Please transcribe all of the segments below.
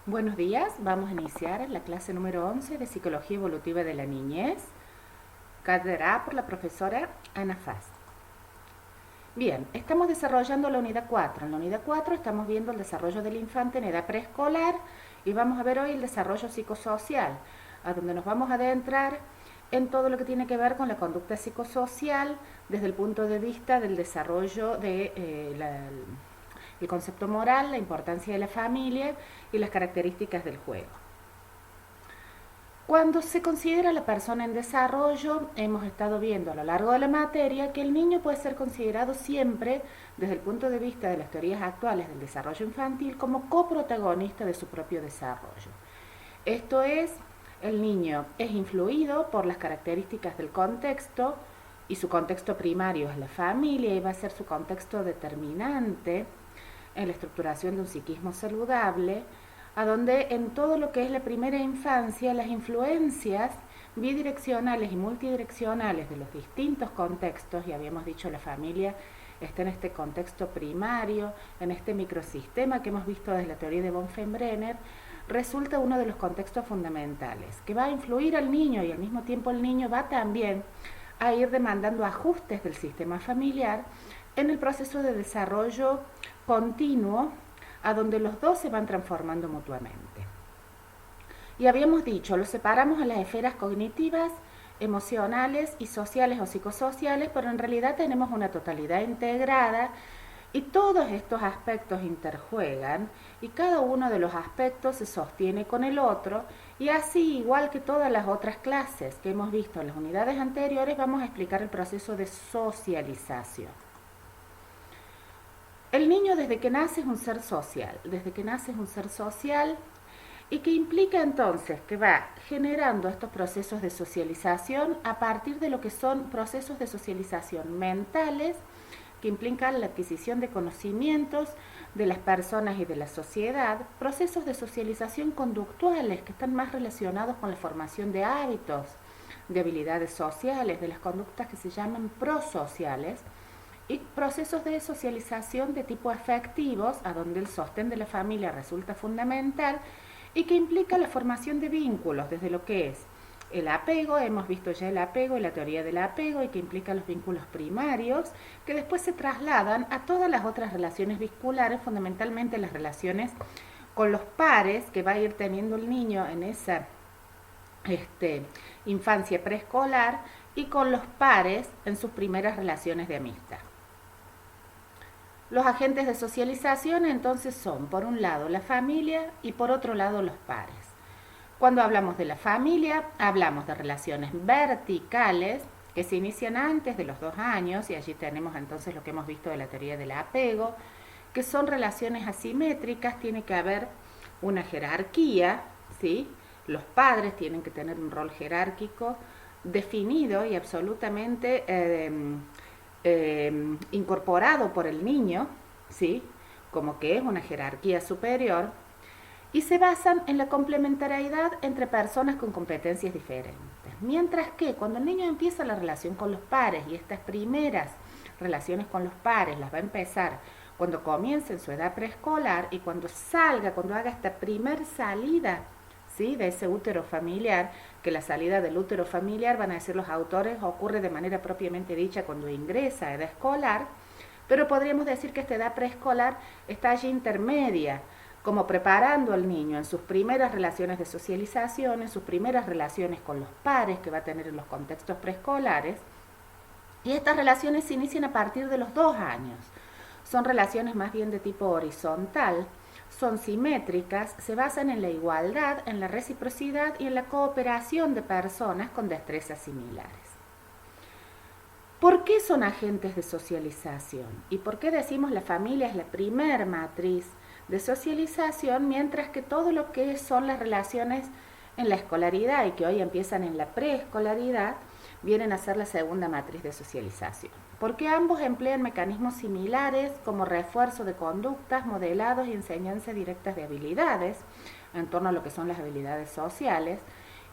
Buenos días, vamos a iniciar la clase número 11 de Psicología Evolutiva de la Niñez, cátedra por la profesora Ana Faz. Bien, estamos desarrollando la unidad 4. En la unidad 4 estamos viendo el desarrollo del infante en edad preescolar y vamos a ver hoy el desarrollo psicosocial, a donde nos vamos a adentrar en todo lo que tiene que ver con la conducta psicosocial desde el punto de vista del desarrollo de el concepto moral, la importancia de la familia y las características del juego. Cuando se considera la persona en desarrollo, hemos estado viendo a lo largo de la materia que el niño puede ser considerado siempre, desde el punto de vista de las teorías actuales del desarrollo infantil, como coprotagonista de su propio desarrollo. Esto es, el niño es influido por las características del contexto, y su contexto primario es la familia, y va a ser su contexto determinante en la estructuración de un psiquismo saludable, a donde en todo lo que es la primera infancia las influencias bidireccionales y multidireccionales de los distintos contextos, y habíamos dicho la familia está en este contexto primario, en este microsistema que hemos visto desde la teoría de von Fembrenner, resulta uno de los contextos fundamentales, que va a influir al niño y al mismo tiempo el niño va también a ir demandando ajustes del sistema familiar en el proceso de desarrollo continuo, a donde los dos se van transformando mutuamente. Y habíamos dicho, los separamos a las esferas cognitivas, emocionales y sociales o psicosociales, pero en realidad tenemos una totalidad integrada y todos estos aspectos interjuegan y cada uno de los aspectos se sostiene con el otro, y así, igual que todas las otras clases que hemos visto en las unidades anteriores, vamos a explicar el proceso de socialización. El niño desde que nace es un ser social, y que implica entonces que va generando estos procesos de socialización a partir de lo que son procesos de socialización mentales, que implican la adquisición de conocimientos de las personas y de la sociedad, procesos de socialización conductuales que están más relacionados con la formación de hábitos, de habilidades sociales, de las conductas que se llaman prosociales, y procesos de socialización de tipo afectivos, a donde el sostén de la familia resulta fundamental y que implica la formación de vínculos, desde lo que es el apego, hemos visto ya el apego y la teoría del apego, y que implica los vínculos primarios, que después se trasladan a todas las otras relaciones vinculares, fundamentalmente las relaciones con los pares que va a ir teniendo el niño en esa infancia preescolar, y con los pares en sus primeras relaciones de amistad. Los agentes de socialización entonces son, por un lado, la familia y por otro lado, los pares. Cuando hablamos de la familia, hablamos de relaciones verticales que se inician antes de los 2 años, y allí tenemos entonces lo que hemos visto de la teoría del apego, que son relaciones asimétricas, tiene que haber una jerarquía, ¿sí? Los padres tienen que tener un rol jerárquico definido y absolutamente incorporado por el niño, ¿sí? Como que es una jerarquía superior, y se basan en la complementariedad entre personas con competencias diferentes. Mientras que cuando el niño empieza la relación con los pares, y estas primeras relaciones con los pares las va a empezar cuando comience en su edad preescolar, y cuando salga, cuando haga esta primer salida, ¿sí?, de ese útero familiar, que la salida del útero familiar, van a decir los autores, ocurre de manera propiamente dicha cuando ingresa a edad escolar, pero podríamos decir que esta edad preescolar está allí intermedia, como preparando al niño en sus primeras relaciones de socialización, en sus primeras relaciones con los pares que va a tener en los contextos preescolares, y estas relaciones se inician a partir de los 2 años. Son relaciones más bien de tipo horizontal, son simétricas, se basan en la igualdad, en la reciprocidad y en la cooperación de personas con destrezas similares. ¿Por qué son agentes de socialización? ¿Y por qué decimos la familia es la primer matriz de socialización, mientras que todo lo que son las relaciones en la escolaridad y que hoy empiezan en la preescolaridad vienen a ser la segunda matriz de socialización? Porque ambos emplean mecanismos similares como refuerzo de conductas, modelados y enseñanza directas de habilidades en torno a lo que son las habilidades sociales,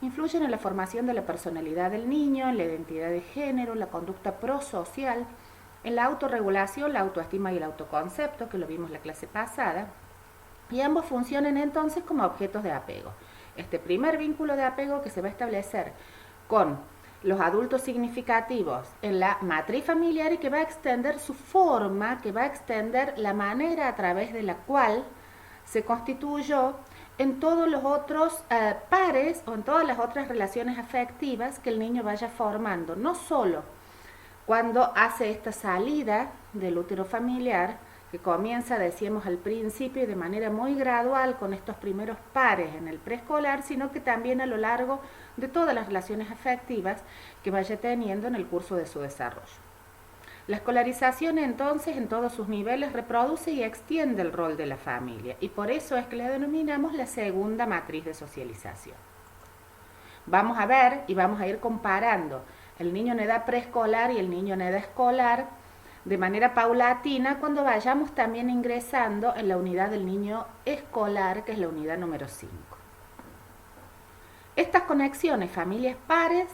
influyen en la formación de la personalidad del niño, en la identidad de género, la conducta prosocial, en la autorregulación, la autoestima y el autoconcepto, que lo vimos la clase pasada, y ambos funcionan entonces como objetos de apego. Este primer vínculo de apego que se va a establecer con los adultos significativos en la matriz familiar y que va a extender su forma, que va a extender la manera a través de la cual se constituyó en todos los otros pares o en todas las otras relaciones afectivas que el niño vaya formando, no solo cuando hace esta salida del útero familiar, que comienza, decíamos al principio, y de manera muy gradual con estos primeros pares en el preescolar, sino que también a lo largo de todas las relaciones afectivas que vaya teniendo en el curso de su desarrollo. La escolarización entonces en todos sus niveles reproduce y extiende el rol de la familia y por eso es que la denominamos la segunda matriz de socialización. Vamos a ver y vamos a ir comparando el niño en edad preescolar y el niño en edad escolar de manera paulatina cuando vayamos también ingresando en la unidad del niño escolar, que es la unidad número 5. Estas conexiones familias pares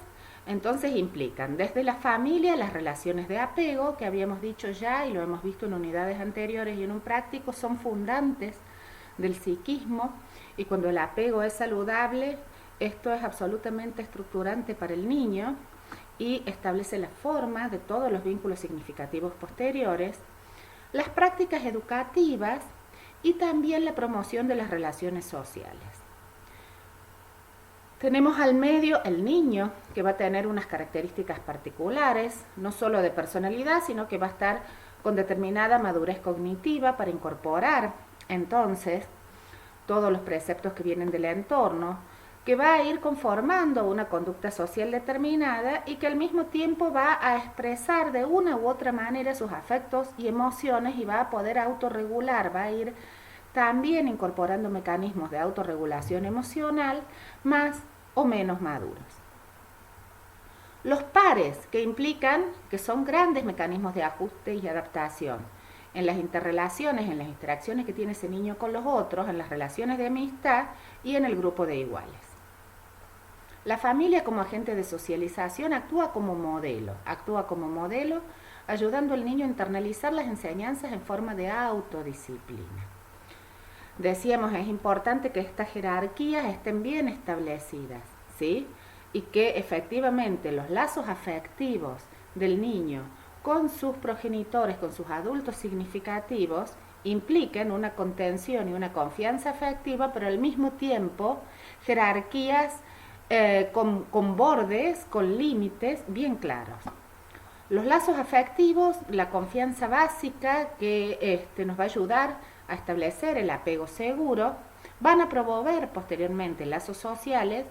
entonces implican desde la familia las relaciones de apego, que habíamos dicho ya y lo hemos visto en unidades anteriores y en un práctico, son fundantes del psiquismo y cuando el apego es saludable, esto es absolutamente estructurante para el niño y establece la forma de todos los vínculos significativos posteriores, las prácticas educativas y también la promoción de las relaciones sociales. Tenemos al medio el niño, que va a tener unas características particulares, no solo de personalidad, sino que va a estar con determinada madurez cognitiva para incorporar entonces todos los preceptos que vienen del entorno, que va a ir conformando una conducta social determinada y que al mismo tiempo va a expresar de una u otra manera sus afectos y emociones y va a poder autorregular, va a ir también incorporando mecanismos de autorregulación emocional más o menos maduros. Los pares, que implican que son grandes mecanismos de ajuste y adaptación en las interrelaciones, en las interacciones que tiene ese niño con los otros, en las relaciones de amistad y en el grupo de iguales. La familia como agente de socialización actúa como modelo ayudando al niño a internalizar las enseñanzas en forma de autodisciplina. Decíamos, es importante que estas jerarquías estén bien establecidas, ¿sí? Y que efectivamente los lazos afectivos del niño con sus progenitores, con sus adultos significativos, impliquen una contención y una confianza afectiva, pero al mismo tiempo jerarquías con bordes, con límites bien claros. Los lazos afectivos, la confianza básica que nos va a ayudar a establecer el apego seguro, van a promover posteriormente lazos sociales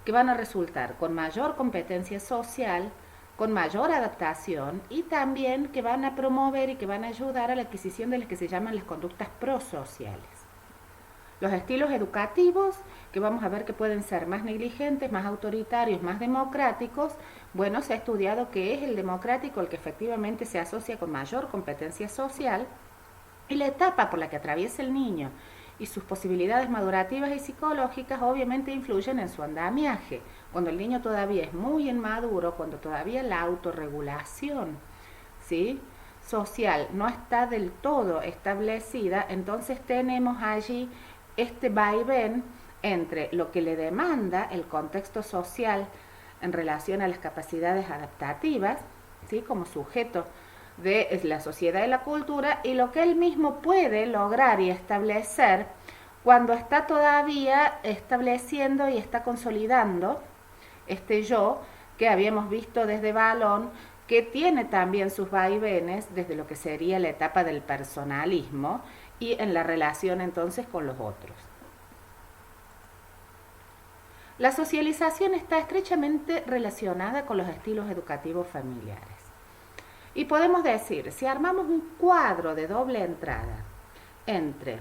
que van a resultar con mayor competencia social, con mayor adaptación y también que van a promover y que van a ayudar a la adquisición de las que se llaman las conductas prosociales. Los estilos educativos, que vamos a ver que pueden ser más negligentes, más autoritarios, más democráticos, bueno, se ha estudiado que es el democrático el que efectivamente se asocia con mayor competencia social y la etapa por la que atraviesa el niño y sus posibilidades madurativas y psicológicas obviamente influyen en su andamiaje. Cuando el niño todavía es muy inmaduro, cuando todavía la autorregulación, ¿sí?, social no está del todo establecida, entonces tenemos allí este vaivén entre lo que le demanda el contexto social en relación a las capacidades adaptativas, ¿sí?, como sujeto de la sociedad y la cultura, y lo que él mismo puede lograr y establecer cuando está todavía estableciendo y está consolidando este yo que habíamos visto desde Vallon, que tiene también sus vaivenes desde lo que sería la etapa del personalismo y en la relación entonces con los otros. La socialización está estrechamente relacionada con los estilos educativos familiares. Y podemos decir, si armamos un cuadro de doble entrada entre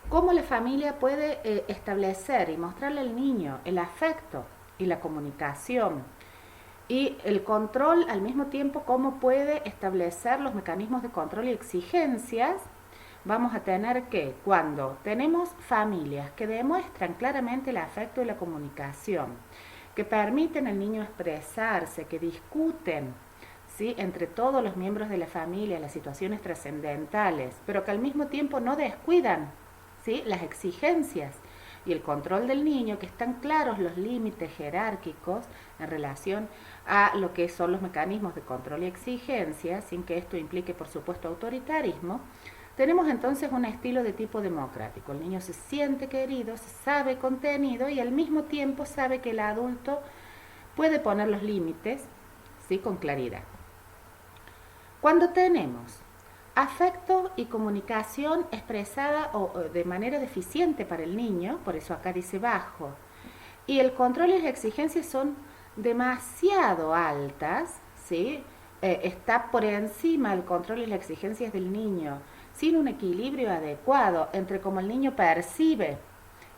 cómo la familia puede establecer y mostrarle al niño el afecto y la comunicación y el control, al mismo tiempo cómo puede establecer los mecanismos de control y exigencias, vamos a tener que cuando tenemos familias que demuestran claramente el afecto y la comunicación, que permiten al niño expresarse, que discuten, ¿sí?, entre todos los miembros de la familia las situaciones trascendentales, pero que al mismo tiempo no descuidan, ¿sí? Las exigencias y el control del niño, que están claros los límites jerárquicos en relación a lo que son los mecanismos de control y exigencia, sin que esto implique, por supuesto, autoritarismo. Tenemos entonces un estilo de tipo democrático. El niño se siente querido, se sabe contenido y al mismo tiempo sabe que el adulto puede poner los límites, ¿sí? Con claridad. Cuando tenemos afecto y comunicación expresada de manera deficiente para el niño, por eso acá dice bajo, y el control y las exigencias son demasiado altas, ¿sí? Está por encima el control y las exigencias del niño, sin un equilibrio adecuado entre cómo el niño percibe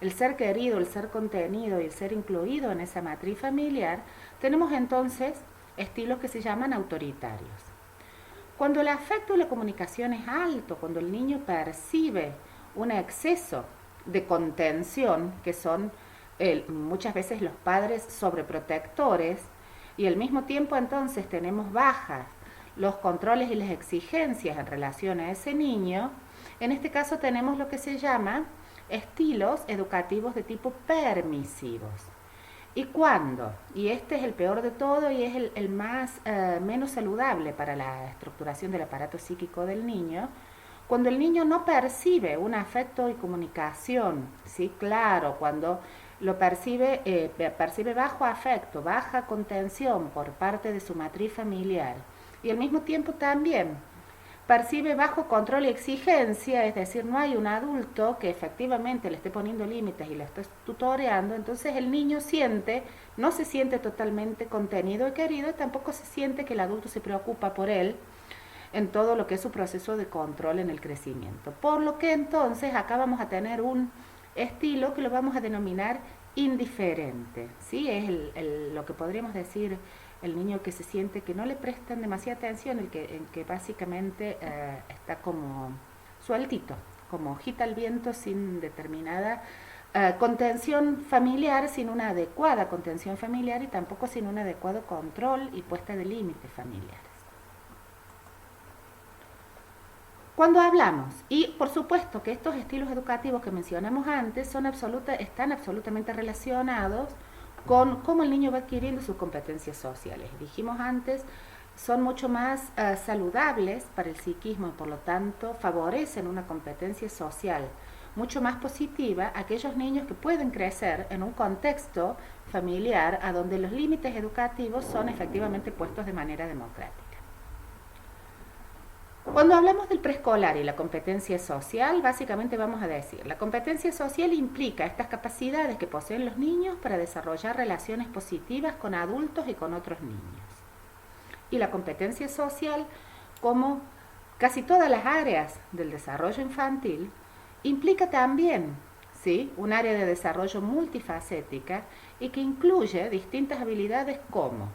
el ser querido, el ser contenido y el ser incluido en esa matriz familiar, tenemos entonces estilos que se llaman autoritarios. Cuando el afecto y la comunicación es alto, cuando el niño percibe un exceso de contención, que son muchas veces los padres sobreprotectores, y al mismo tiempo entonces tenemos bajas los controles y las exigencias en relación a ese niño, en este caso tenemos lo que se llama estilos educativos de tipo permisivos. ¿Y cuándo? Y este es el peor de todo y es el más menos saludable para la estructuración del aparato psíquico del niño. Cuando el niño no percibe un afecto y comunicación, ¿sí? Claro, cuando lo percibe bajo afecto, baja contención por parte de su matriz familiar y al mismo tiempo también percibe bajo control y exigencia, es decir, no hay un adulto que efectivamente le esté poniendo límites y le esté tutoreando, entonces el niño no se siente totalmente contenido y querido y tampoco se siente que el adulto se preocupa por él en todo lo que es su proceso de control en el crecimiento. Por lo que entonces acá vamos a tener un estilo que lo vamos a denominar indiferente, ¿sí? Es lo que podríamos decir el niño que se siente que no le prestan demasiada atención, en que básicamente está como sueltito, como hojita al viento sin determinada contención familiar, sin una adecuada contención familiar y tampoco sin un adecuado control y puesta de límites familiares. Cuando hablamos, y por supuesto que estos estilos educativos que mencionamos antes están absolutamente relacionados con cómo el niño va adquiriendo sus competencias sociales. Dijimos antes, son mucho más saludables para el psiquismo y por lo tanto favorecen una competencia social mucho más positiva a aquellos niños que pueden crecer en un contexto familiar a donde los límites educativos son efectivamente puestos de manera democrática. Cuando hablamos del preescolar y la competencia social, básicamente vamos a decir, la competencia social implica estas capacidades que poseen los niños para desarrollar relaciones positivas con adultos y con otros niños. Y la competencia social, como casi todas las áreas del desarrollo infantil, implica también, ¿sí?, un área de desarrollo multifacética y que incluye distintas habilidades como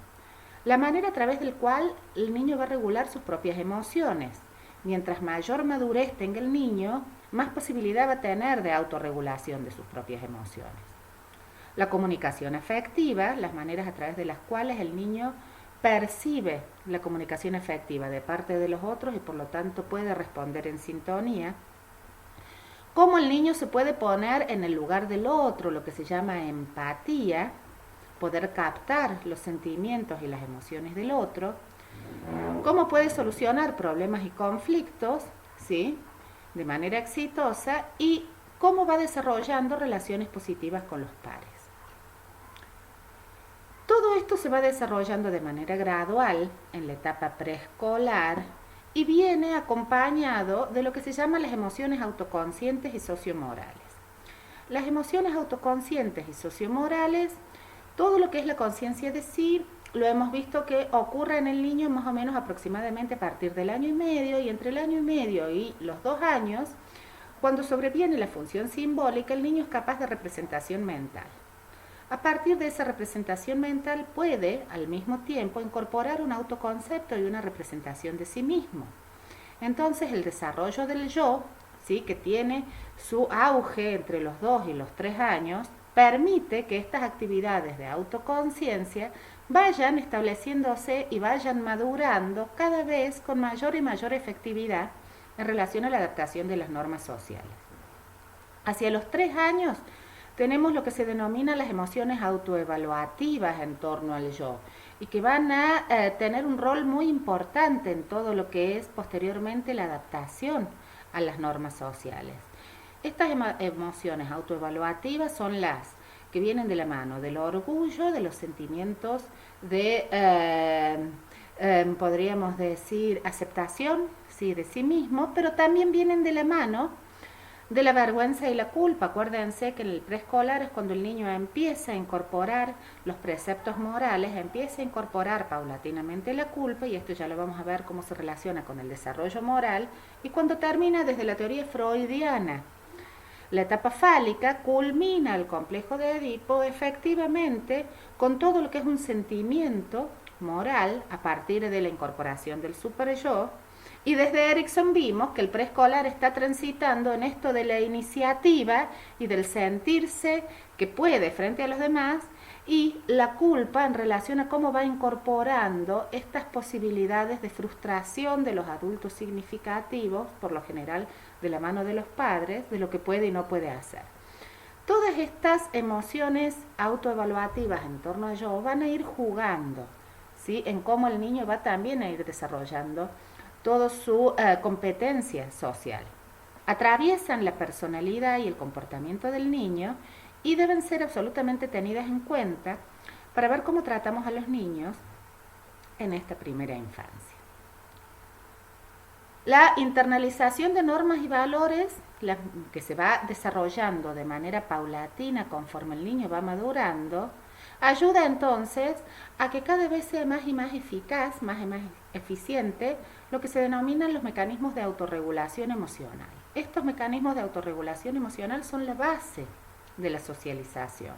la manera a través del cual el niño va a regular sus propias emociones. Mientras mayor madurez tenga el niño, más posibilidad va a tener de autorregulación de sus propias emociones. La comunicación afectiva, las maneras a través de las cuales el niño percibe la comunicación afectiva de parte de los otros y por lo tanto puede responder en sintonía. Cómo el niño se puede poner en el lugar del otro, lo que se llama empatía, poder captar los sentimientos y las emociones del otro, cómo puede solucionar problemas y conflictos, ¿sí?, de manera exitosa y cómo va desarrollando relaciones positivas con los pares. Todo esto se va desarrollando de manera gradual en la etapa preescolar y viene acompañado de lo que se llama las emociones autoconscientes y sociomorales. Las emociones autoconscientes y sociomorales, todo lo que es la conciencia de sí, lo hemos visto que ocurre en el niño más o menos aproximadamente a partir del año y medio, y entre el año y medio y los 2 años, cuando sobreviene la función simbólica, el niño es capaz de representación mental. A partir de esa representación mental puede, al mismo tiempo, incorporar un autoconcepto y una representación de sí mismo. Entonces, el desarrollo del yo, ¿sí?, que tiene su auge entre los 2 y los 3 años, permite que estas actividades de autoconciencia vayan estableciéndose y vayan madurando cada vez con mayor y mayor efectividad en relación a la adaptación de las normas sociales. Hacia los 3 años tenemos lo que se denomina las emociones autoevaluativas en torno al yo y que van a tener un rol muy importante en todo lo que es posteriormente la adaptación a las normas sociales. Estas emociones autoevaluativas son las que vienen de la mano del orgullo, de los sentimientos de, podríamos decir, aceptación, sí, de sí mismo, pero también vienen de la mano de la vergüenza y la culpa. Acuérdense que en el preescolar es cuando el niño empieza a incorporar los preceptos morales, empieza a incorporar paulatinamente la culpa, y esto ya lo vamos a ver cómo se relaciona con el desarrollo moral, y cuando termina desde la teoría freudiana. La etapa fálica culmina el complejo de Edipo efectivamente con todo lo que es un sentimiento moral a partir de la incorporación del super-yo. Y desde Erikson vimos que el preescolar está transitando en esto de la iniciativa y del sentirse que puede frente a los demás, y la culpa en relación a cómo va incorporando estas posibilidades de frustración de los adultos significativos, por lo general de la mano de los padres, de lo que puede y no puede hacer. Todas estas emociones autoevaluativas en torno a yo van a ir jugando, ¿sí?, en cómo el niño va también a ir desarrollando toda su competencia social. Atraviesan la personalidad y el comportamiento del niño y deben ser absolutamente tenidas en cuenta para ver cómo tratamos a los niños en esta primera infancia. La internalización de normas y valores, que se va desarrollando de manera paulatina conforme el niño va madurando, ayuda entonces a que cada vez sea más y más eficaz, más y más eficiente, lo que se denominan los mecanismos de autorregulación emocional. Estos mecanismos de autorregulación emocional son la base de la socialización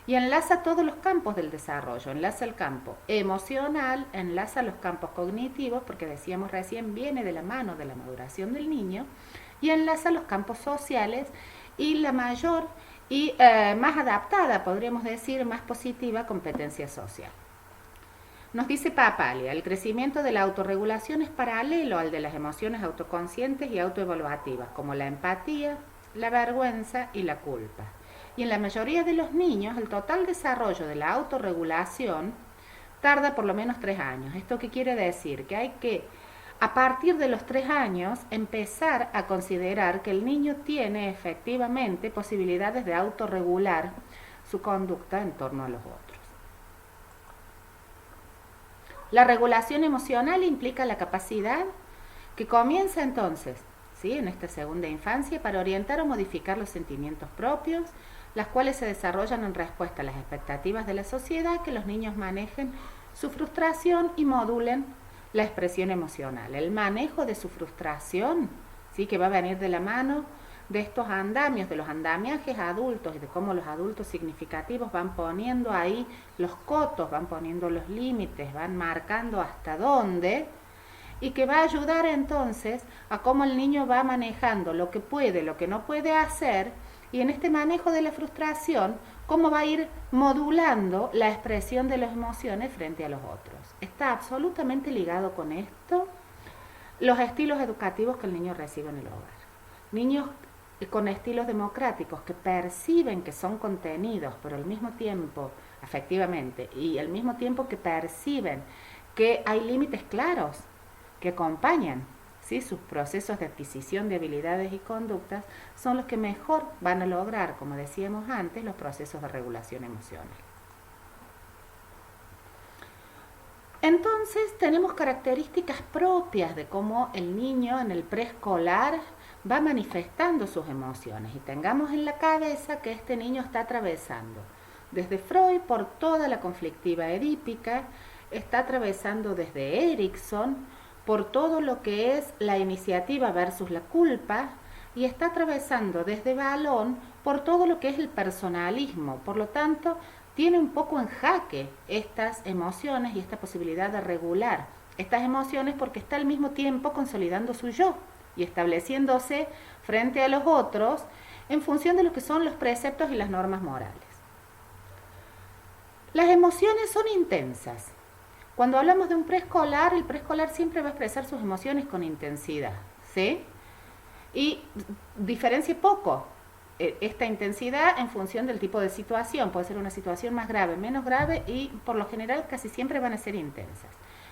y enlaza todos los campos del desarrollo, enlaza el campo emocional, enlaza los campos cognitivos, porque decíamos recién viene de la mano de la maduración del niño, y enlaza los campos sociales y la mayor y más adaptada, podríamos decir, más positiva competencia social. Nos dice Papalia, el crecimiento de la autorregulación es paralelo al de las emociones autoconscientes y autoevaluativas, como la empatía, la vergüenza y la culpa. Y en la mayoría de los niños, el total desarrollo de la autorregulación tarda por lo menos 3 años. ¿Esto qué quiere decir? Que hay que, a partir de los 3 años, empezar a considerar que el niño tiene efectivamente posibilidades de autorregular su conducta en torno a los otros. La regulación emocional implica la capacidad que comienza entonces, ¿sí?, en esta segunda infancia, para orientar o modificar los sentimientos propios, las cuales se desarrollan en respuesta a las expectativas de la sociedad, que los niños manejen su frustración y modulen la expresión emocional. El manejo de su frustración, ¿sí?, que va a venir de la mano de estos andamios, de los andamiajes adultos y de cómo los adultos significativos van poniendo ahí los cotos, van poniendo los límites, van marcando hasta dónde, y que va a ayudar entonces a cómo el niño va manejando lo que puede, lo que no puede hacer, y en este manejo de la frustración, cómo va a ir modulando la expresión de las emociones frente a los otros. Está absolutamente ligado con esto los estilos educativos que el niño recibe en el hogar. Niños con estilos democráticos que perciben que son contenidos, pero al mismo tiempo, afectivamente, y al mismo tiempo que perciben que hay límites claros que acompañan, ¿sí?, sus procesos de adquisición de habilidades y conductas, son los que mejor van a lograr, como decíamos antes, los procesos de regulación emocional. Entonces tenemos características propias de cómo el niño en el preescolar va manifestando sus emociones, y tengamos en la cabeza que este niño está atravesando desde Freud por toda la conflictiva edípica, está atravesando desde Erikson por todo lo que es la iniciativa versus la culpa, y está atravesando desde Vallon por todo lo que es el personalismo. Por lo tanto, tiene un poco en jaque estas emociones y esta posibilidad de regular estas emociones, porque está al mismo tiempo consolidando su yo y estableciéndose frente a los otros en función de lo que son los preceptos y las normas morales. Las emociones son intensas. Cuando hablamos de un preescolar, el preescolar siempre va a expresar sus emociones con intensidad, ¿sí? Y diferencia poco esta intensidad en función del tipo de situación. Puede ser una situación más grave, menos grave y por lo general casi siempre van a ser intensas.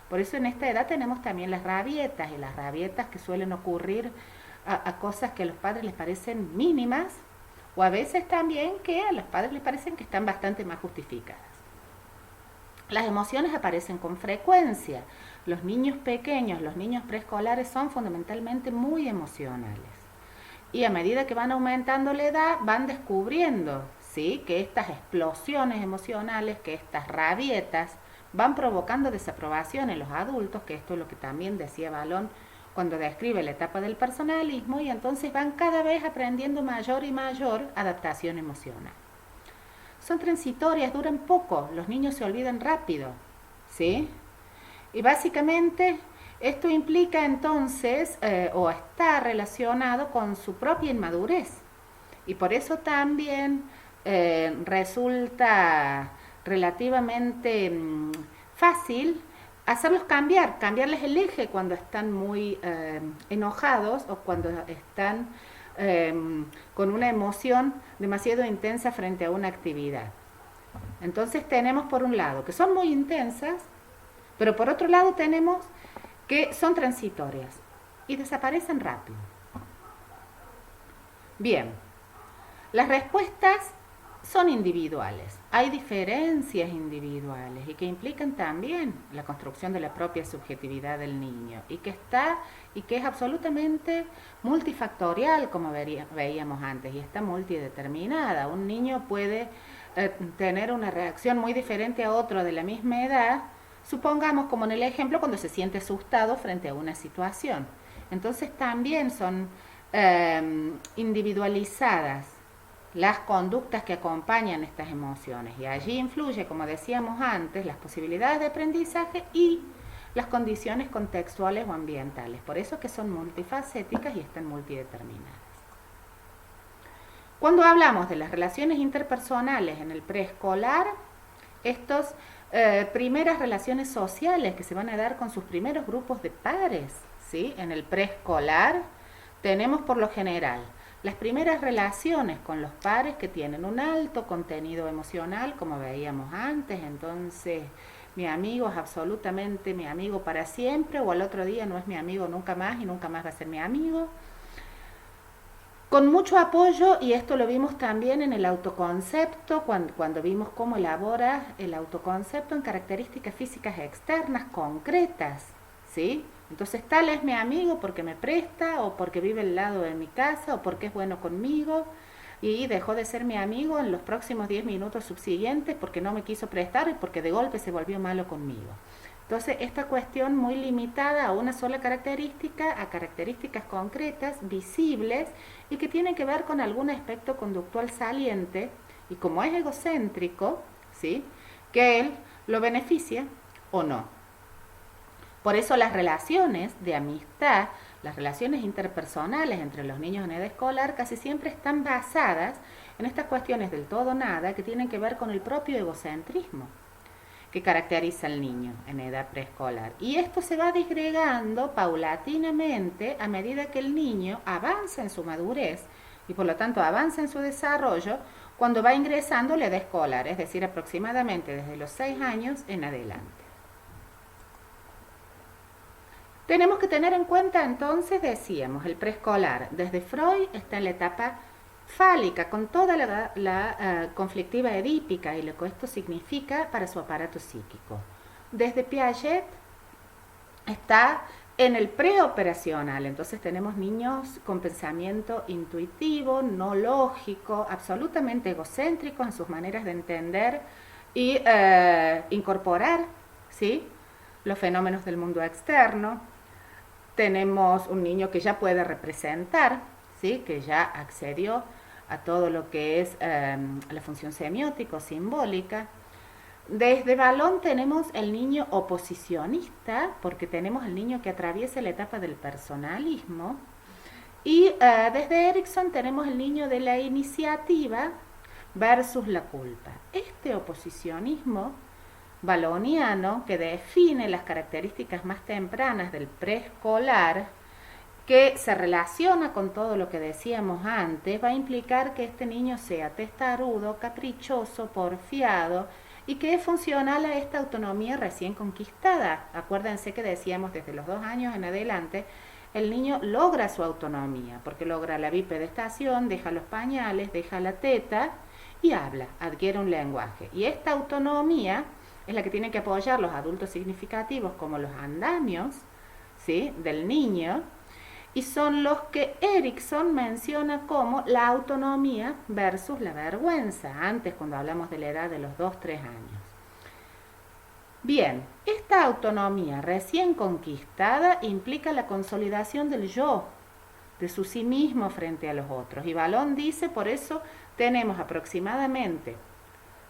Por eso en esta edad tenemos también las rabietas y las rabietas que suelen ocurrir a cosas que a los padres les parecen mínimas o a veces también que a los padres les parecen que están bastante más justificadas. Las emociones aparecen con frecuencia. Los niños pequeños, los niños preescolares son fundamentalmente muy emocionales. Y a medida que van aumentando la edad, van descubriendo, ¿sí?, que estas explosiones emocionales, que estas rabietas, van provocando desaprobación en los adultos, que esto es lo que también decía Valón cuando describe la etapa del personalismo, y entonces van cada vez aprendiendo mayor y mayor adaptación emocional. Son transitorias, duran poco, los niños se olvidan rápido, ¿sí? Y básicamente esto implica entonces, o está relacionado con su propia inmadurez. Y por eso también resulta relativamente fácil hacerlos cambiarles el eje cuando están muy enojados o cuando están con una emoción demasiado intensa frente a una actividad. Entonces tenemos por un lado que son muy intensas, pero por otro lado tenemos que son transitorias y desaparecen rápido. Bien, las respuestas son individuales, hay diferencias individuales y que implican también la construcción de la propia subjetividad del niño y que es absolutamente multifactorial, como veíamos antes, y está multideterminada. Un niño puede tener una reacción muy diferente a otro de la misma edad, supongamos como en el ejemplo cuando se siente asustado frente a una situación. Entonces también son individualizadas las conductas que acompañan estas emociones y allí influye, como decíamos antes, las posibilidades de aprendizaje y las condiciones contextuales o ambientales. Por eso que son multifacéticas y están multideterminadas. Cuando hablamos de las relaciones interpersonales en el preescolar, estas primeras relaciones sociales que se van a dar con sus primeros grupos de pares, ¿sí?, en el preescolar, tenemos por lo general las primeras relaciones con los pares que tienen un alto contenido emocional, como veíamos antes. Entonces, mi amigo es absolutamente mi amigo para siempre, o al otro día no es mi amigo nunca más y nunca más va a ser mi amigo. Con mucho apoyo, y esto lo vimos también en el autoconcepto, cuando vimos cómo elabora el autoconcepto en características físicas externas, concretas, ¿sí? Entonces tal es mi amigo porque me presta, o porque vive al lado de mi casa, o porque es bueno conmigo, y dejó de ser mi amigo en los próximos 10 minutos subsiguientes porque no me quiso prestar y porque de golpe se volvió malo conmigo. Entonces esta cuestión muy limitada a una sola característica, a características concretas, visibles, y que tienen que ver con algún aspecto conductual saliente, y como es egocéntrico, ¿sí?, que él lo beneficia o no. Por eso las relaciones de amistad, las relaciones interpersonales entre los niños en edad escolar casi siempre están basadas en estas cuestiones del todo nada que tienen que ver con el propio egocentrismo que caracteriza al niño en edad preescolar. Y esto se va disgregando paulatinamente a medida que el niño avanza en su madurez y por lo tanto avanza en su desarrollo cuando va ingresando a la edad escolar, es decir, aproximadamente desde los 6 años en adelante. Tenemos que tener en cuenta entonces, decíamos, el preescolar. Desde Freud está en la etapa fálica, con toda la conflictiva edípica y lo que esto significa para su aparato psíquico. Desde Piaget está en el preoperacional, entonces tenemos niños con pensamiento intuitivo, no lógico, absolutamente egocéntricos en sus maneras de entender y incorporar, ¿sí?, los fenómenos del mundo externo. Tenemos un niño que ya puede representar, ¿sí?, que ya accedió a todo lo que es la función semiótica o simbólica. Desde Valón tenemos el niño oposicionista, porque tenemos el niño que atraviesa la etapa del personalismo. Y desde Erikson tenemos el niño de la iniciativa versus la culpa. Este oposicionismo valoniano, que define las características más tempranas del preescolar, que se relaciona con todo lo que decíamos antes, va a implicar que este niño sea testarudo, caprichoso, porfiado y que es funcional a esta autonomía recién conquistada. Acuérdense que decíamos desde los 2 años en adelante, el niño logra su autonomía, porque logra la bipedestación, deja los pañales, deja la teta y habla, adquiere un lenguaje. Y esta autonomía es la que tienen que apoyar los adultos significativos como los andamios, ¿sí?, del niño, y son los que Erikson menciona como la autonomía versus la vergüenza, antes cuando hablamos de la edad de los 2-3 años. Bien, esta autonomía recién conquistada implica la consolidación del yo, de su sí mismo frente a los otros. Y Valón dice, por eso tenemos aproximadamente,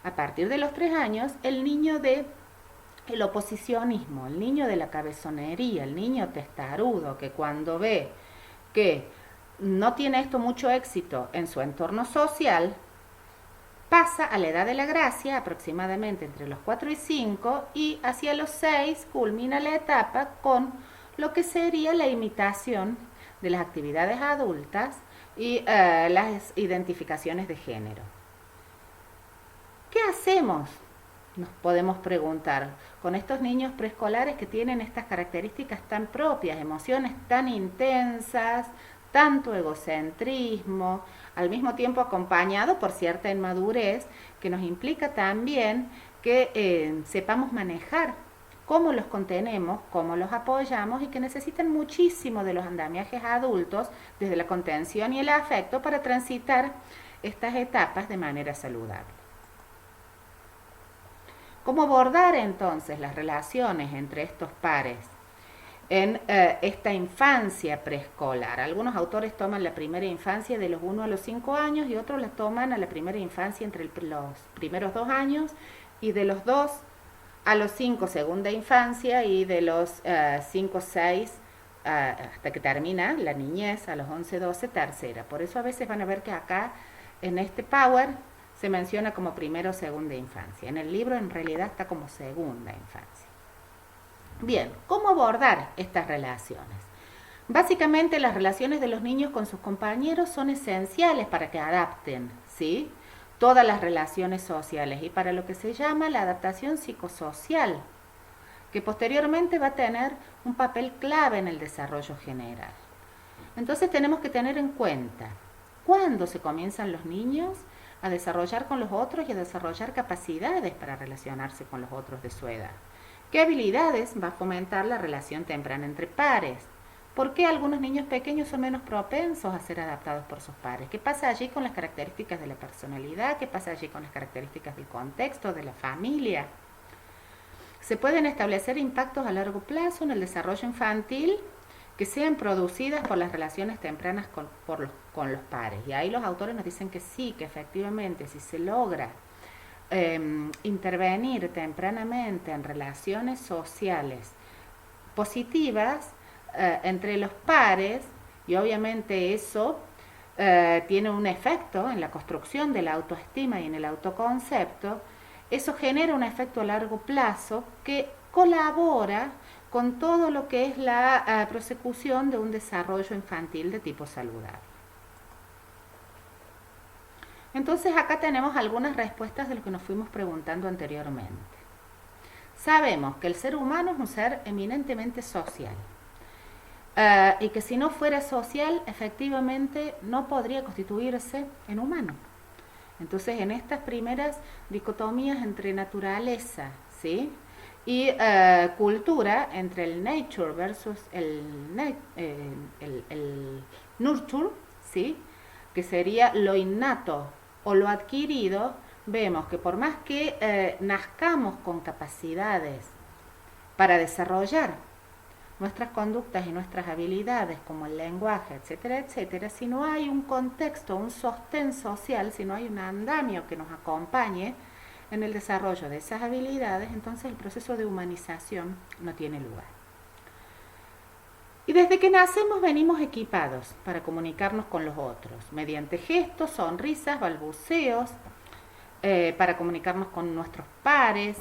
a partir de los 3 años, el niño de el oposicionismo, el niño de la cabezonería, el niño testarudo, que cuando ve que no tiene esto mucho éxito en su entorno social, pasa a la edad de la gracia, aproximadamente entre los 4 y 5, y hacia los 6 culmina la etapa con lo que sería la imitación de las actividades adultas y las identificaciones de género. ¿Qué hacemos? Nos podemos preguntar, con estos niños preescolares que tienen estas características tan propias, emociones tan intensas, tanto egocentrismo, al mismo tiempo acompañado por cierta inmadurez, que nos implica también que sepamos manejar cómo los contenemos, cómo los apoyamos y que necesitan muchísimo de los andamiajes adultos, desde la contención y el afecto, para transitar estas etapas de manera saludable. ¿Cómo abordar entonces las relaciones entre estos pares en esta infancia preescolar? Algunos autores toman la primera infancia de los 1 a los 5 años y otros la toman a la primera infancia entre los primeros 2 años y de los 2 a los 5 segunda infancia y de los 5 6 hasta que termina la niñez a los 11 12 tercera. Por eso a veces van a ver que acá en este Power se menciona como primera o segunda infancia. En el libro en realidad está como segunda infancia. Bien, ¿cómo abordar estas relaciones? Básicamente las relaciones de los niños con sus compañeros son esenciales para que adapten, ¿sí?, todas las relaciones sociales y para lo que se llama la adaptación psicosocial, que posteriormente va a tener un papel clave en el desarrollo general. Entonces tenemos que tener en cuenta cuándo se comienzan los niños a desarrollar con los otros y a desarrollar capacidades para relacionarse con los otros de su edad. ¿Qué habilidades va a fomentar la relación temprana entre pares? ¿Por qué algunos niños pequeños son menos propensos a ser adaptados por sus pares? ¿Qué pasa allí con las características de la personalidad? ¿Qué pasa allí con las características del contexto, de la familia? Se pueden establecer impactos a largo plazo en el desarrollo infantil que sean producidas por las relaciones tempranas con los pares. Y ahí los autores nos dicen que sí, que efectivamente, si se logra intervenir tempranamente en relaciones sociales positivas entre los pares, y obviamente eso tiene un efecto en la construcción de la autoestima y en el autoconcepto, eso genera un efecto a largo plazo que colabora con todo lo que es la prosecución de un desarrollo infantil de tipo saludable. Entonces acá tenemos algunas respuestas de lo que nos fuimos preguntando anteriormente. Sabemos que el ser humano es un ser eminentemente social y que si no fuera social, efectivamente no podría constituirse en humano. Entonces en estas primeras dicotomías entre naturaleza, ¿sí?, y cultura, entre el nature versus el nurture, ¿sí?, que sería lo innato o lo adquirido, vemos que por más que nazcamos con capacidades para desarrollar nuestras conductas y nuestras habilidades como el lenguaje, etcétera, etcétera, si no hay un contexto, un sostén social, si no hay un andamio que nos acompañe en el desarrollo de esas habilidades, entonces el proceso de humanización no tiene lugar. Y desde que nacemos venimos equipados para comunicarnos con los otros, mediante gestos, sonrisas, balbuceos, para comunicarnos con nuestros pares.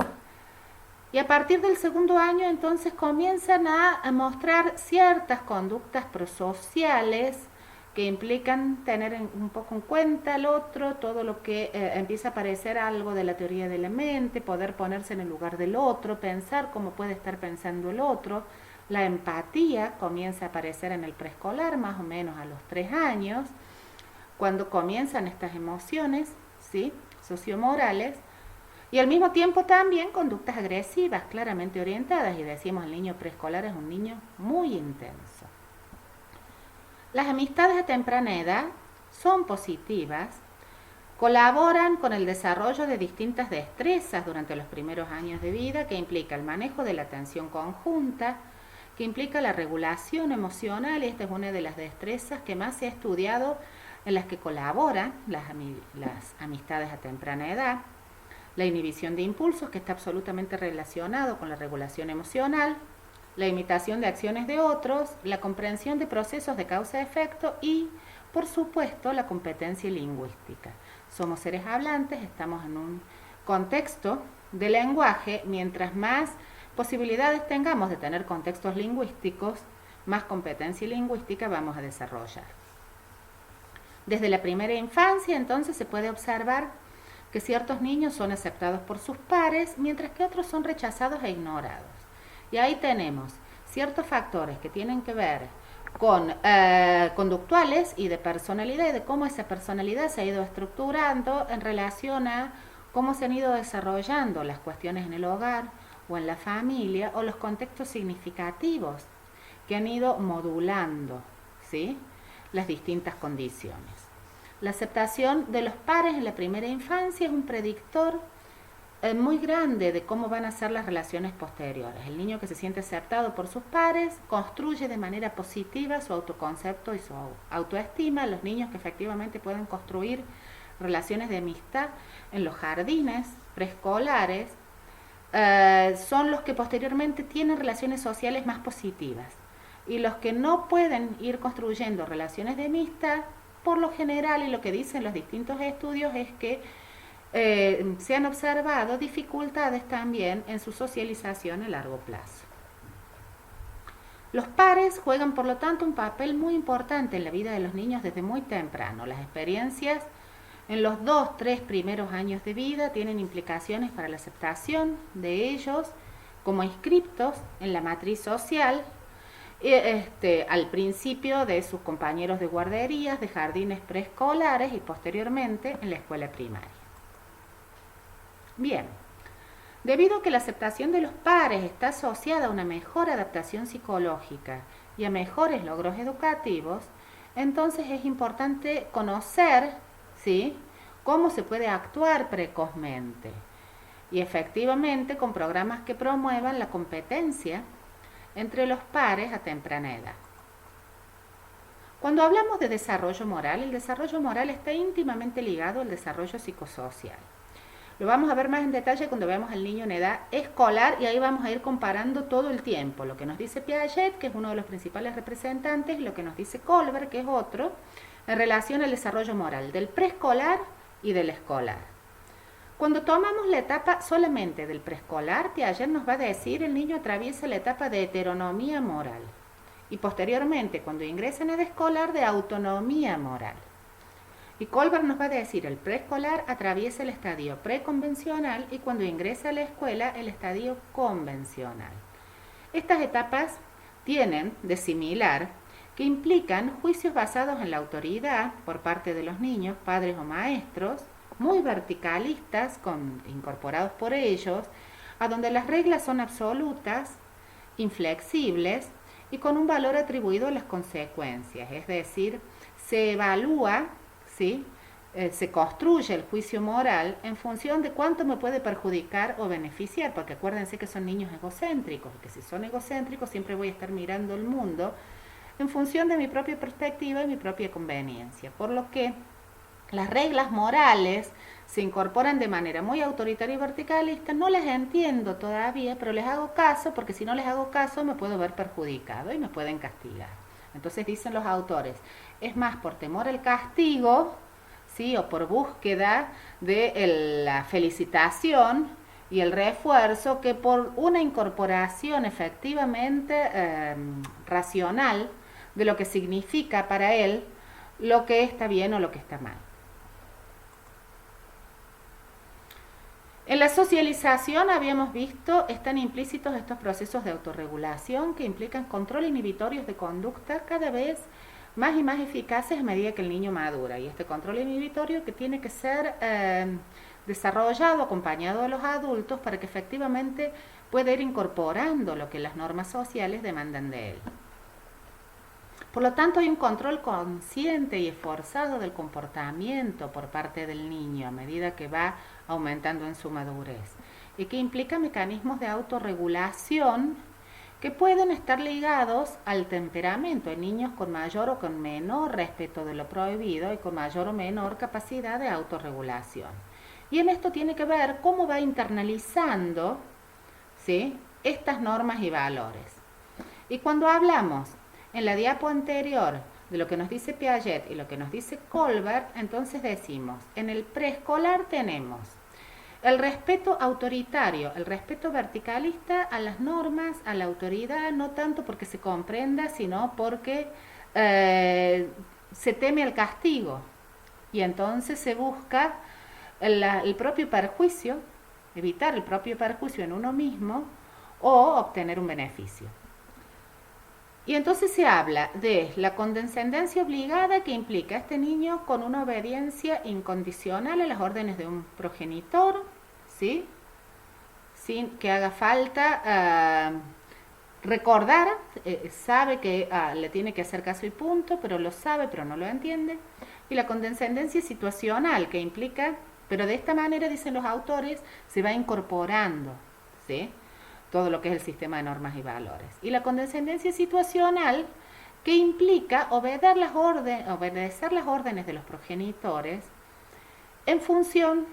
Y a partir del segundo año entonces comienzan a mostrar ciertas conductas prosociales que implican tener un poco en cuenta al otro, todo lo que empieza a parecer algo de la teoría de la mente, poder ponerse en el lugar del otro, pensar cómo puede estar pensando el otro. La empatía comienza a aparecer en el preescolar, más o menos a los 3 años, cuando comienzan estas emociones, ¿sí?, sociomorales, y al mismo tiempo también conductas agresivas, claramente orientadas, y decimos el niño preescolar es un niño muy intenso. Las amistades a temprana edad son positivas, colaboran con el desarrollo de distintas destrezas durante los primeros años de vida, que implica el manejo de la atención conjunta, que implica la regulación emocional, y esta es una de las destrezas que más se ha estudiado en las que colaboran las amistades a temprana edad, la inhibición de impulsos, que está absolutamente relacionado con la regulación emocional, la imitación de acciones de otros, la comprensión de procesos de causa-efecto y, por supuesto, la competencia lingüística. Somos seres hablantes, estamos en un contexto de lenguaje, mientras más posibilidades tengamos de tener contextos lingüísticos, más competencia lingüística vamos a desarrollar. Desde la primera infancia, entonces, se puede observar que ciertos niños son aceptados por sus pares, mientras que otros son rechazados e ignorados. Y ahí tenemos ciertos factores que tienen que ver con conductuales y de personalidad, y de cómo esa personalidad se ha ido estructurando en relación a cómo se han ido desarrollando las cuestiones en el hogar o en la familia, o los contextos significativos que han ido modulando, ¿sí?, las distintas condiciones. La aceptación de los pares en la primera infancia es un predictor muy grande de cómo van a ser las relaciones posteriores. El niño que se siente aceptado por sus pares construye de manera positiva su autoconcepto y su autoestima. Los niños que efectivamente pueden construir relaciones de amistad en los jardines preescolares son los que posteriormente tienen relaciones sociales más positivas. Y los que no pueden ir construyendo relaciones de amistad, por lo general, y lo que dicen los distintos estudios, es que se han observado dificultades también en su socialización a largo plazo. Los pares juegan, por lo tanto, un papel muy importante en la vida de los niños desde muy temprano. Las experiencias en los 2-3 primeros años de vida tienen implicaciones para la aceptación de ellos como inscriptos en la matriz social, al principio de sus compañeros de guarderías, de jardines preescolares y posteriormente en la escuela primaria. Bien, debido a que la aceptación de los pares está asociada a una mejor adaptación psicológica y a mejores logros educativos, entonces es importante conocer, ¿sí?, cómo se puede actuar precozmente, y efectivamente con programas que promuevan la competencia entre los pares a temprana edad. Cuando hablamos de desarrollo moral, el desarrollo moral está íntimamente ligado al desarrollo psicosocial. Lo vamos a ver más en detalle cuando veamos al niño en edad escolar, y ahí vamos a ir comparando todo el tiempo lo que nos dice Piaget, que es uno de los principales representantes, y lo que nos dice Kohlberg, que es otro, en relación al desarrollo moral del preescolar y del escolar. Cuando tomamos la etapa solamente del preescolar, Piaget nos va a decir el niño atraviesa la etapa de heteronomía moral, y posteriormente, cuando ingresa en edad escolar, de autonomía moral. Y Kohlberg nos va a decir el preescolar atraviesa el estadio preconvencional, y cuando ingresa a la escuela, el estadio convencional. Estas etapas tienen de similar que implican juicios basados en la autoridad por parte de los niños, padres o maestros, muy verticalistas, incorporados por ellos, a donde las reglas son absolutas, inflexibles y con un valor atribuido a las consecuencias. Es decir, se evalúa, ¿sí?, se construye el juicio moral en función de cuánto me puede perjudicar o beneficiar, porque acuérdense que son niños egocéntricos, que si son egocéntricos siempre voy a estar mirando el mundo en función de mi propia perspectiva y mi propia conveniencia, por lo que las reglas morales se incorporan de manera muy autoritaria y verticalista. No las entiendo todavía, pero les hago caso, porque si no les hago caso me puedo ver perjudicado y me pueden castigar. Entonces dicen los autores, es más por temor al castigo, ¿sí?, o por búsqueda de la felicitación, y el refuerzo que por una incorporación efectivamente racional de lo que significa para él lo que está bien o lo que está mal. En la socialización habíamos visto, están implícitos estos procesos de autorregulación que implican control inhibitorios de conducta cada vez más y más eficaces a medida que el niño madura. Y este control inhibitorio que tiene que ser desarrollado, acompañado de los adultos para que efectivamente pueda ir incorporando lo que las normas sociales demandan de él. Por lo tanto, hay un control consciente y esforzado del comportamiento por parte del niño a medida que va aumentando en su madurez y que implica mecanismos de autorregulación que pueden estar ligados al temperamento en niños con mayor o con menor respeto de lo prohibido y con mayor o menor capacidad de autorregulación. Y en esto tiene que ver cómo va internalizando, ¿sí?, estas normas y valores. Y cuando hablamos en la diapo anterior de lo que nos dice Piaget y lo que nos dice Colbert, entonces decimos, en el preescolar tenemos el respeto autoritario, el respeto verticalista a las normas, a la autoridad, no tanto porque se comprenda, sino porque se teme el castigo. Y entonces se busca el propio perjuicio, evitar el propio perjuicio en uno mismo o obtener un beneficio. Y entonces se habla de la condescendencia obligada que implica a este niño con una obediencia incondicional a las órdenes de un progenitor, ¿sí?, sin que haga falta recordar, sabe que le tiene que hacer caso y punto, pero lo sabe, pero no lo entiende. Y la condescendencia situacional que implica, pero de esta manera, dicen los autores, se va incorporando, ¿sí?, todo lo que es el sistema de normas y valores. Y la condescendencia situacional, que implica obedecer las órdenes de los progenitores en función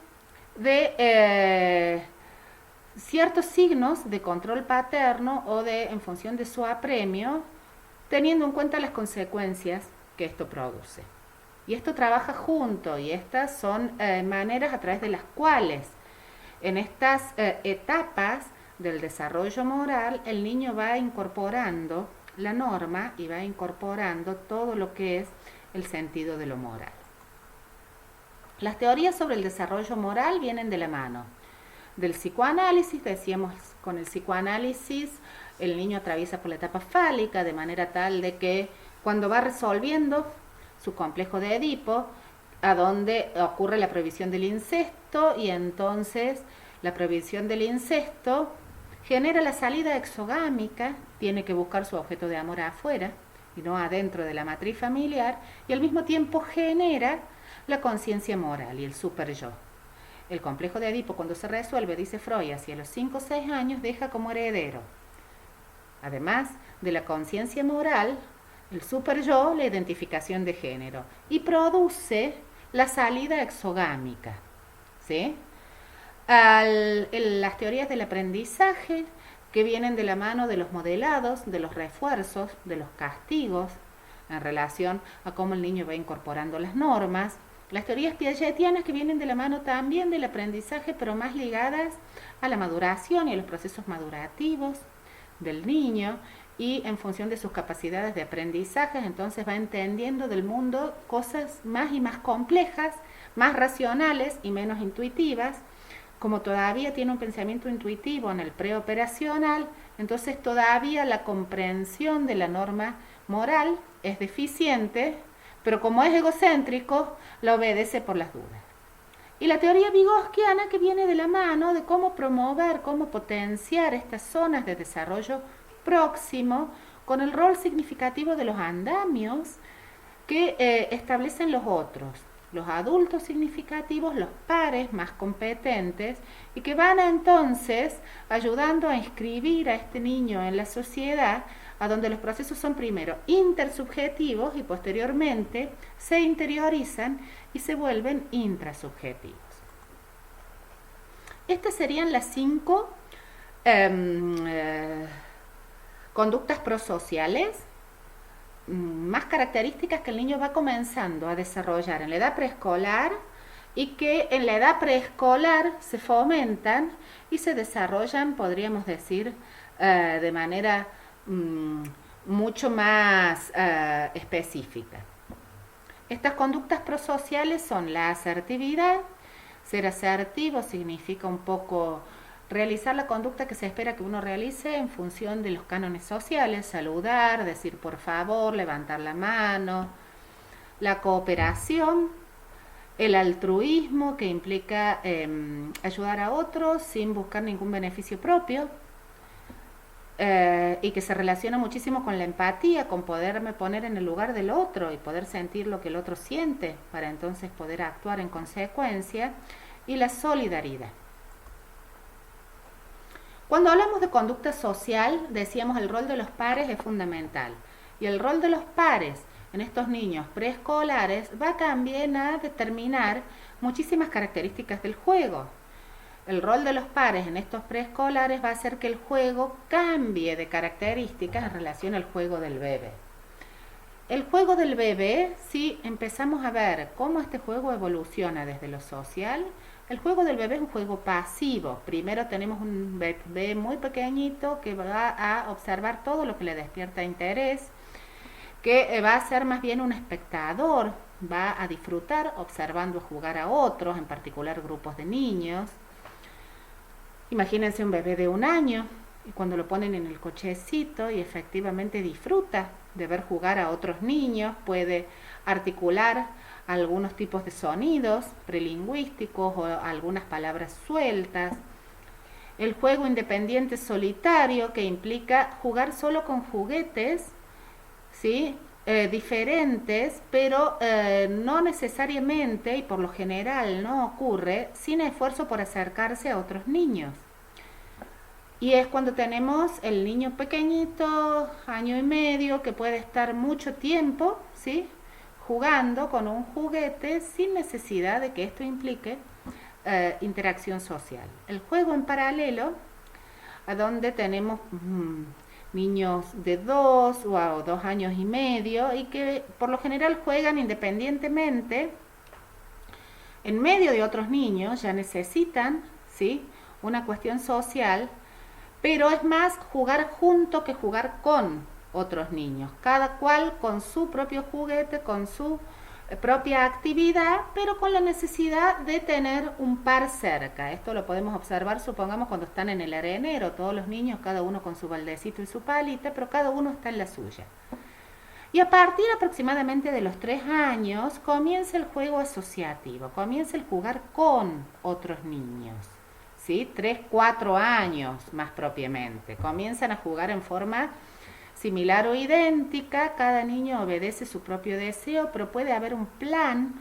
de ciertos signos de control paterno o en función de su apremio, teniendo en cuenta las consecuencias que esto produce. Y esto trabaja junto, y estas son maneras a través de las cuales en estas etapas del desarrollo moral, el niño va incorporando la norma y va incorporando todo lo que es el sentido de lo moral. Las teorías sobre el desarrollo moral vienen de la mano del psicoanálisis. Decíamos, con el psicoanálisis el niño atraviesa por la etapa fálica de manera tal de que cuando va resolviendo su complejo de Edipo, a donde ocurre la prohibición del incesto, y entonces la prohibición del incesto genera la salida exogámica, tiene que buscar su objeto de amor afuera y no adentro de la matriz familiar, y al mismo tiempo genera la conciencia moral y el super yo. El complejo de Edipo, cuando se resuelve, dice Freud, hacia los 5 o 6 años deja como heredero, además de la conciencia moral, el super yo, la identificación de género, y produce la salida exogámica, ¿sí? Las teorías del aprendizaje, que vienen de la mano de los modelados, de los refuerzos, de los castigos, en relación a cómo el niño va incorporando las normas. Las teorías piagetianas, que vienen de la mano también del aprendizaje, pero más ligadas a la maduración y a los procesos madurativos del niño, y en función de sus capacidades de aprendizaje, entonces va entendiendo del mundo cosas más y más complejas, más racionales y menos intuitivas. Como todavía tiene un pensamiento intuitivo en el preoperacional, entonces todavía la comprensión de la norma moral es deficiente, pero como es egocéntrico, la obedece por las dudas. Y la teoría vygotskyana, que viene de la mano de cómo promover, cómo potenciar estas zonas de desarrollo próximo, con el rol significativo de los andamios que establecen los otros, los adultos significativos, los pares más competentes, y que van entonces ayudando a inscribir a este niño en la sociedad, a donde los procesos son primero intersubjetivos y posteriormente se interiorizan y se vuelven intrasubjetivos. Estas serían las 5 conductas prosociales más características que el niño va comenzando a desarrollar en la edad preescolar y que en la edad preescolar se fomentan y se desarrollan, podríamos decir, de manera mucho más específica. Estas conductas prosociales son la asertividad. Ser asertivo significa un poco realizar la conducta que se espera que uno realice en función de los cánones sociales, saludar, decir por favor, levantar la mano. La cooperación, el altruismo, que implica ayudar a otros sin buscar ningún beneficio propio, y que se relaciona muchísimo con la empatía, con poderme poner en el lugar del otro y poder sentir lo que el otro siente para entonces poder actuar en consecuencia. Y la solidaridad. Cuando hablamos de conducta social, decíamos el rol de los pares es fundamental. Y el rol de los pares en estos niños preescolares va también a determinar muchísimas características del juego. El rol de los pares en estos preescolares va a hacer que el juego cambie de características en relación al juego del bebé. El juego del bebé, si empezamos a ver cómo este juego evoluciona desde lo social, el juego del bebé es un juego pasivo. Primero tenemos un bebé muy pequeñito que va a observar todo lo que le despierta interés, que va a ser más bien un espectador, va a disfrutar observando jugar a otros, en particular grupos de niños. Imagínense un bebé de 1 año y cuando lo ponen en el cochecito y efectivamente disfruta de ver jugar a otros niños, puede articular algunos tipos de sonidos prelingüísticos o algunas palabras sueltas. El juego independiente solitario, que implica jugar solo con juguetes, ¿sí? Diferentes, pero no necesariamente y por lo general no ocurre sin esfuerzo por acercarse a otros niños. Y es cuando tenemos el niño pequeñito, 1 año y medio, que puede estar mucho tiempo, ¿sí?, jugando con un juguete sin necesidad de que esto implique interacción social. El juego en paralelo, a donde tenemos niños de 2 o 2 años y medio y que por lo general juegan independientemente en medio de otros niños, ya necesitan, ¿sí?, una cuestión social, pero es más jugar junto que jugar con otros niños, cada cual con su propio juguete, con su propia actividad, pero con la necesidad de tener un par cerca. Esto lo podemos observar, supongamos, cuando están en el arenero, todos los niños, cada uno con su baldecito y su palita, pero cada uno está en la suya. Y a partir aproximadamente de los 3 años comienza el juego asociativo, comienza el jugar con otros niños, ¿sí? 3, 4 años más propiamente, comienzan a jugar en forma similar o idéntica, cada niño obedece su propio deseo, pero puede haber un plan,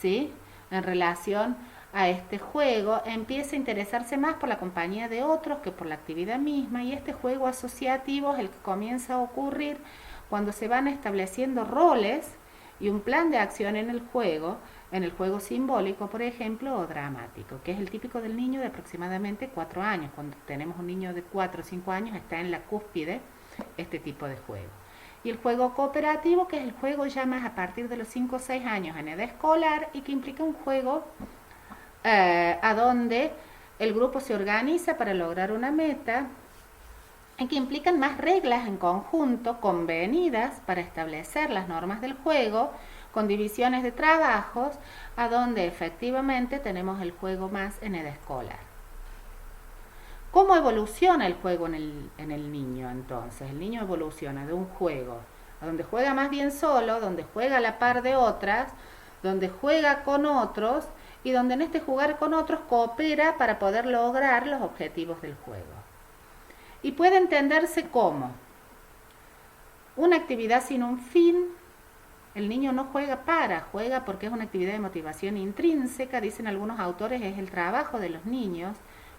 ¿sí?, en relación a este juego, empieza a interesarse más por la compañía de otros que por la actividad misma, y este juego asociativo es el que comienza a ocurrir cuando se van estableciendo roles y un plan de acción en el juego simbólico, por ejemplo, o dramático, que es el típico del niño de aproximadamente 4 años. Cuando tenemos un niño de 4 o 5 años, está en la cúspide este tipo de juego. Y el juego cooperativo, que es el juego ya más a partir de los 5 o 6 años en edad escolar, y que implica un juego a donde el grupo se organiza para lograr una meta, y que implican más reglas en conjunto, convenidas para establecer las normas del juego, con divisiones de trabajos, a donde efectivamente tenemos el juego más en edad escolar. ¿Cómo evoluciona el juego en el niño entonces? El niño evoluciona de un juego a donde juega más bien solo, donde juega a la par de otras, donde juega con otros y donde en este jugar con otros coopera para poder lograr los objetivos del juego. Y puede entenderse como una actividad sin un fin. El niño no juega juega porque es una actividad de motivación intrínseca, dicen algunos autores, es el trabajo de los niños.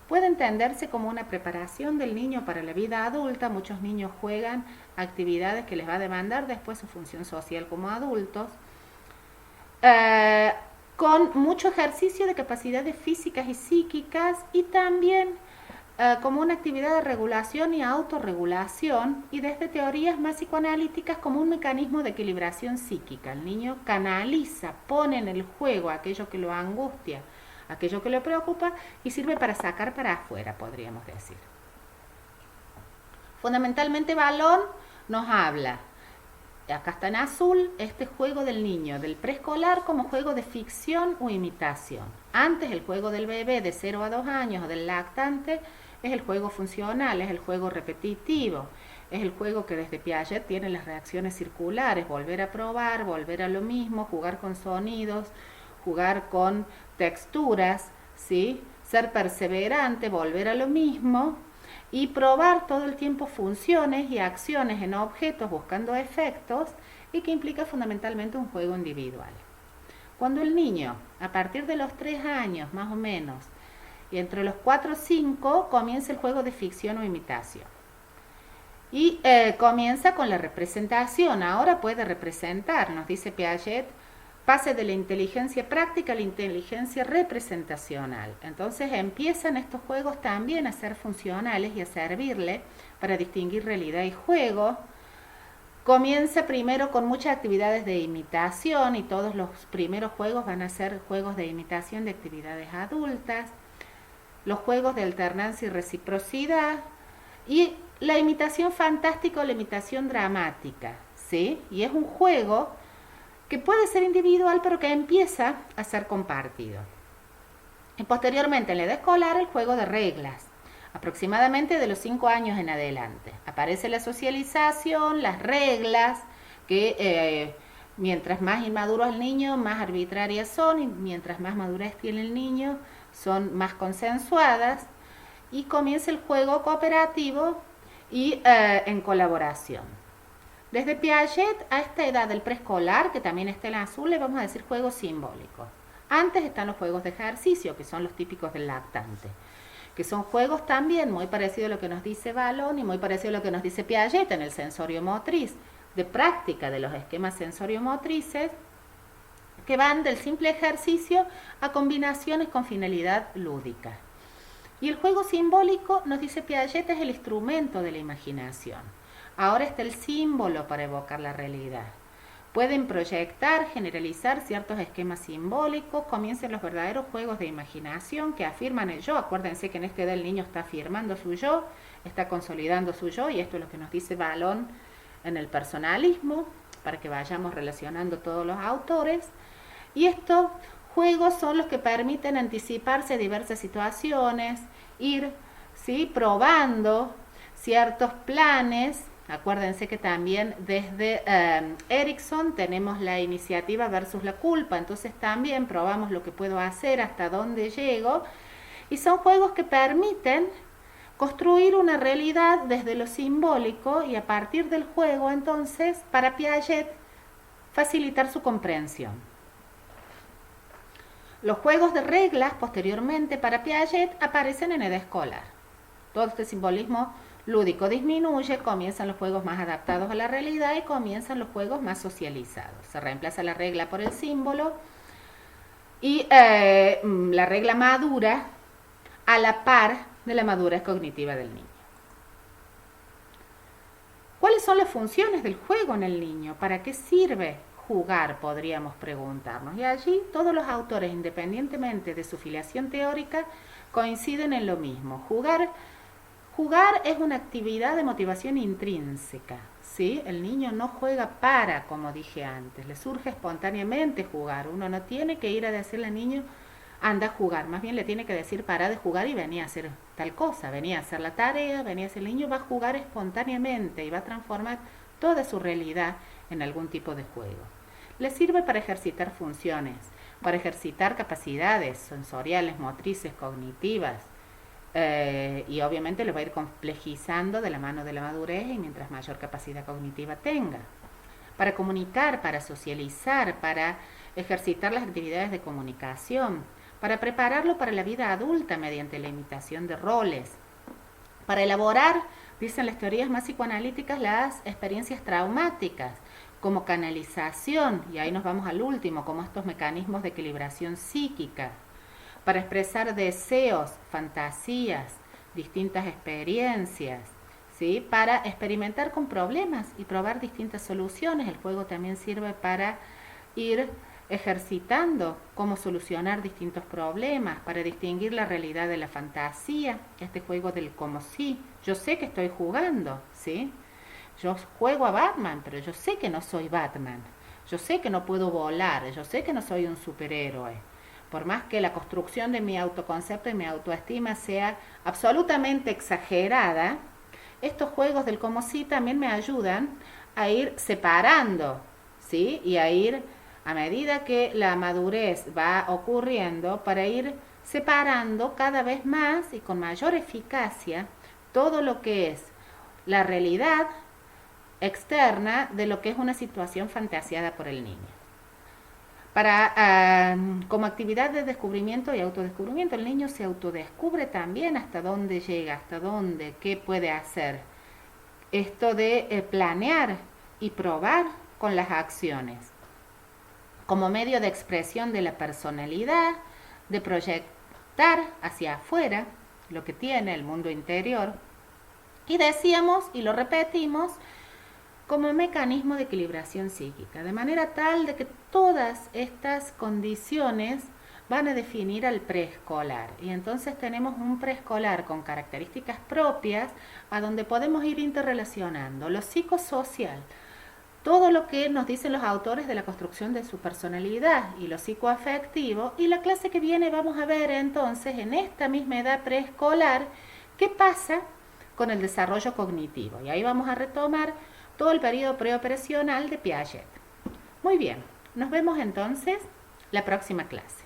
Puede entenderse como una preparación del niño para la vida adulta. Muchos niños juegan actividades que les va a demandar después su función social como adultos, con mucho ejercicio de capacidades físicas y psíquicas, y también como una actividad de regulación y autorregulación, y desde teorías más psicoanalíticas como un mecanismo de equilibración psíquica. El niño canaliza, pone en el juego aquello que lo angustia, aquello que lo preocupa, y sirve para sacar para afuera, podríamos decir. Fundamentalmente Valón nos habla, acá está en azul, este juego del niño, del preescolar como juego de ficción o imitación. Antes el juego del bebé de 0 a 2 años o del lactante es el juego funcional, es el juego repetitivo, es el juego que desde Piaget tiene las reacciones circulares, volver a probar, volver a lo mismo, jugar con sonidos, jugar con texturas, ¿sí? Ser perseverante, volver a lo mismo y probar todo el tiempo funciones y acciones en objetos buscando efectos, y que implica fundamentalmente un juego individual. Cuando el niño, a partir de los 3 años más o menos, y entre los 4 o 5, comienza el juego de ficción o imitación. Y comienza con la representación. Ahora puede representar, nos dice Piaget, pase de la inteligencia práctica a la inteligencia representacional. Entonces empiezan estos juegos también a ser funcionales y a servirle para distinguir realidad y juego. Comienza primero con muchas actividades de imitación, y todos los primeros juegos van a ser juegos de imitación de actividades adultas, los juegos de alternancia y reciprocidad, y la imitación fantástica o la imitación dramática, ¿sí? Y es un juego que puede ser individual, pero que empieza a ser compartido. Y posteriormente, en la edad escolar, el juego de reglas, aproximadamente de los 5 años en adelante. Aparece la socialización, las reglas, que mientras más inmaduro es el niño, más arbitrarias son, y mientras más madurez tiene el niño, son más consensuadas, y comienza el juego cooperativo y en colaboración. Desde Piaget a esta edad del preescolar, que también está en azul, le vamos a decir juegos simbólicos. Antes están los juegos de ejercicio, que son los típicos del lactante, que son juegos también muy parecidos a lo que nos dice Valón y muy parecidos a lo que nos dice Piaget en el sensorio motriz, de práctica de los esquemas sensorio-motrices, que van del simple ejercicio a combinaciones con finalidad lúdica. Y el juego simbólico, nos dice Piaget, es el instrumento de la imaginación. Ahora está el símbolo para evocar la realidad. Pueden proyectar, generalizar ciertos esquemas simbólicos, comienzan los verdaderos juegos de imaginación que afirman el yo. Acuérdense que en esta edad el niño está afirmando su yo, está consolidando su yo, y esto es lo que nos dice Valón en el personalismo, para que vayamos relacionando todos los autores. Y estos juegos son los que permiten anticiparse a diversas situaciones, ir, ¿sí?, probando ciertos planes. Acuérdense que también desde Erikson tenemos la iniciativa versus la culpa, entonces también probamos lo que puedo hacer, hasta dónde llego, y son juegos que permiten construir una realidad desde lo simbólico, y a partir del juego, entonces, para Piaget, facilitar su comprensión. Los juegos de reglas, posteriormente, para Piaget, aparecen en edad escolar. Todo este simbolismo lúdico disminuye, comienzan los juegos más adaptados a la realidad y comienzan los juegos más socializados. Se reemplaza la regla por el símbolo, y la regla madura a la par de la madurez cognitiva del niño. ¿Cuáles son las funciones del juego en el niño? ¿Para qué sirve jugar?, podríamos preguntarnos. Y allí todos los autores, independientemente de su filiación teórica, coinciden en lo mismo. Jugar es una actividad de motivación intrínseca, ¿sí? El niño no juega para, como dije antes, le surge espontáneamente jugar. Uno no tiene que ir a decirle al niño, anda a jugar, más bien le tiene que decir, para de jugar y venía a hacer tal cosa, venía a hacer la tarea, venía a hacer. El niño va a jugar espontáneamente y va a transformar toda su realidad en algún tipo de juego. Le sirve para ejercitar funciones, para ejercitar capacidades sensoriales, motrices, cognitivas, y obviamente lo va a ir complejizando de la mano de la madurez, y mientras mayor capacidad cognitiva tenga. Para comunicar, para socializar, para ejercitar las actividades de comunicación, para prepararlo para la vida adulta mediante la imitación de roles, para elaborar, dicen las teorías más psicoanalíticas, las experiencias traumáticas como canalización, y ahí nos vamos al último, como estos mecanismos de equilibración psíquica, para expresar deseos, fantasías, distintas experiencias, ¿sí? Para experimentar con problemas y probar distintas soluciones. El juego también sirve para ir ejercitando cómo solucionar distintos problemas, para distinguir la realidad de la fantasía, este juego del como si. Yo sé que estoy jugando, ¿sí? Yo juego a Batman, pero yo sé que no soy Batman. Yo sé que no puedo volar, yo sé que no soy un superhéroe. Por más que la construcción de mi autoconcepto y mi autoestima sea absolutamente exagerada, estos juegos del como si también me ayudan a ir separando, ¿sí? Y a ir, a medida que la madurez va ocurriendo, para ir separando cada vez más y con mayor eficacia todo lo que es la realidad externa de lo que es una situación fantaseada por el niño. Como actividad de descubrimiento y autodescubrimiento, el niño se autodescubre también hasta dónde llega, hasta dónde, qué puede hacer. Esto de planear y probar con las acciones, como medio de expresión de la personalidad, de proyectar hacia afuera lo que tiene el mundo interior. Y decíamos, y lo repetimos, como mecanismo de equilibración psíquica, de manera tal de que todas estas condiciones van a definir al preescolar. Y entonces tenemos un preescolar con características propias a donde podemos ir interrelacionando lo psicosocial, todo lo que nos dicen los autores de la construcción de su personalidad y lo psicoafectivo. Y la clase que viene vamos a ver entonces en esta misma edad preescolar qué pasa con el desarrollo cognitivo. Y ahí vamos a retomar todo el periodo preoperacional de Piaget. Muy bien, nos vemos entonces la próxima clase.